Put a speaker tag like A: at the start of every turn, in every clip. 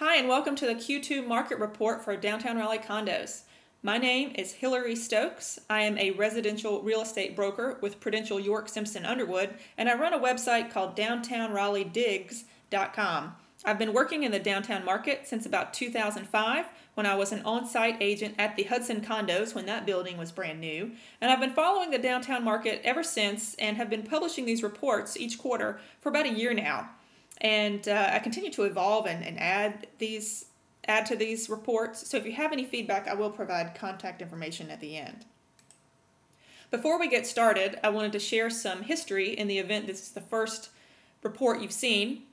A: Hi, and welcome to the Q2 Market Report for Downtown Raleigh condos. My name is Hillary Stokes. I am a residential real estate broker with Prudential York Simpson Underwood, and I run a website called downtownraleighdiggs.com. I've been working in the downtown market since about 2005 when I was an on-site agent at the Hudson Condos when that building was brand new. And I've been following the downtown market ever since and have been publishing these reports each quarter for about a year now. And I continue to evolve and add to these reports. So if you have any feedback, I will provide contact information at the end. Before we get started, I wanted to share some history in the event this is the first report you've seen.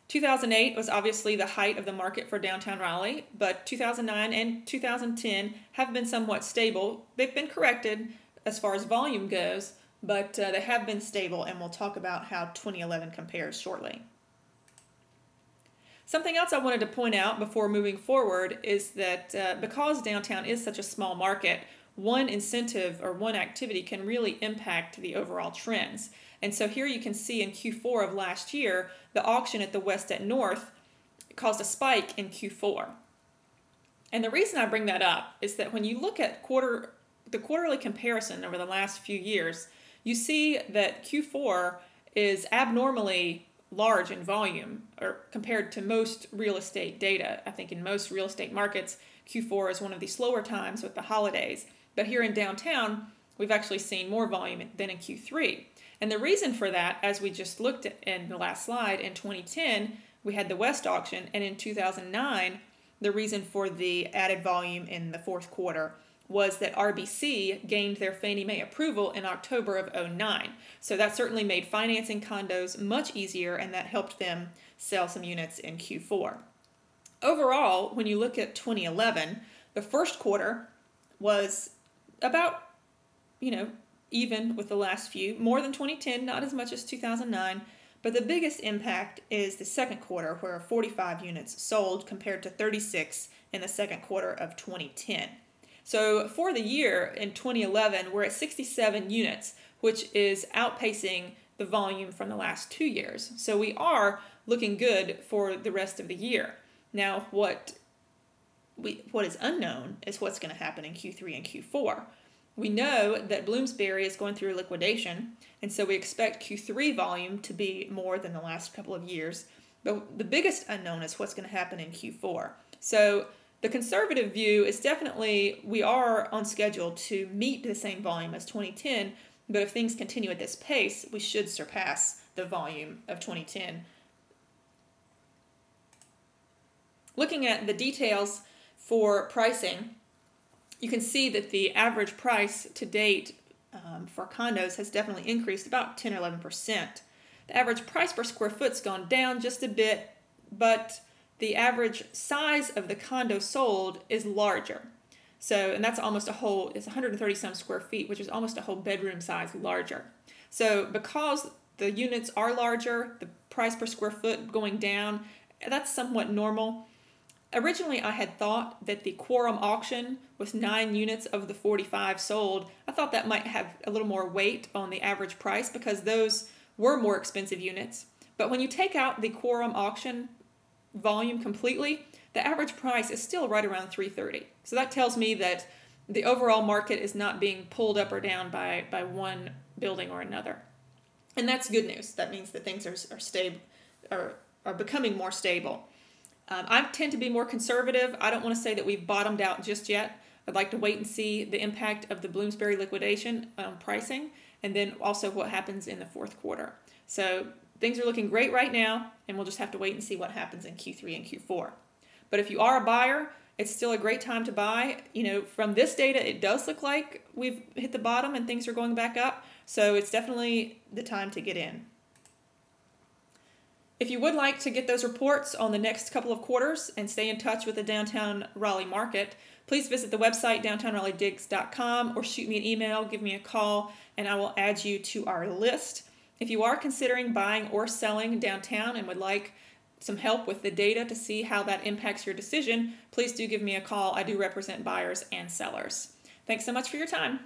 A: 2008 was obviously the height of the market for downtown Raleigh, but 2009 and 2010 have been somewhat stable. They've been corrected as far as volume goes, but they have been stable, and we'll talk about how 2011 compares shortly. Something else I wanted to point out before moving forward is that because downtown is such a small market, one incentive or one activity can really impact the overall trends. And so here you can see in Q4 of last year, the auction at the West at North caused a spike in Q4. And the reason I bring that up is that when you look at the quarterly comparison over the last few years, you see that Q4 is abnormally large in volume or compared to most real estate data. I think in most real estate markets, Q4 is one of the slower times with the holidays. But here in downtown, we've actually seen more volume than in Q3. And the reason for that, as we just looked at in the last slide, in 2010, we had the West auction, and in 2009, the reason for the added volume in the fourth quarter was that RBC gained their Fannie Mae approval in October of 2009. So that certainly made financing condos much easier, and that helped them sell some units in Q4. Overall, when you look at 2011, the first quarter was about, even with the last few, more than 2010, not as much as 2009, but the biggest impact is the second quarter, where 45 units sold compared to 36 in the second quarter of 2010. So for the year in 2011, we're at 67 units, which is outpacing the volume from the last 2 years. So we are looking good for the rest of the year. Now, what is unknown is what's going to happen in Q3 and Q4. We know that Bloomsbury is going through liquidation, and so we expect Q3 volume to be more than the last couple of years. But the biggest unknown is what's going to happen in Q4. So the conservative view is definitely we are on schedule to meet the same volume as 2010, but if things continue at this pace, we should surpass the volume of 2010. Looking at the details for pricing, you can see that the average price to date for condos has definitely increased about 10 or 11%. The average price per square foot's gone down just a bit, but the average size of the condo sold is larger. So, and that's almost it's 130 some square feet, which is almost a whole bedroom size larger. So because the units are larger, the price per square foot going down, that's somewhat normal. Originally, I had thought that the quorum auction with 9 units of the 45 sold, I thought that might have a little more weight on the average price because those were more expensive units. But when you take out the quorum auction volume completely, the average price is still right around $330. So that tells me that the overall market is not being pulled up or down by one building or another. And that's good news. That means that things are stable, are becoming more stable. I tend to be more conservative. I don't want to say that we've bottomed out just yet. I'd like to wait and see the impact of the Bloomsbury liquidation on pricing, and then also what happens in the fourth quarter. So things are looking great right now, and we'll just have to wait and see what happens in Q3 and Q4. But if you are a buyer, it's still a great time to buy. From this data, it does look like we've hit the bottom and things are going back up. So it's definitely the time to get in. If you would like to get those reports on the next couple of quarters and stay in touch with the downtown Raleigh market, please visit the website downtownraleighdiggs.com or shoot me an email, give me a call, and I will add you to our list. If you are considering buying or selling downtown and would like some help with the data to see how that impacts your decision, please do give me a call. I do represent buyers and sellers. Thanks so much for your time.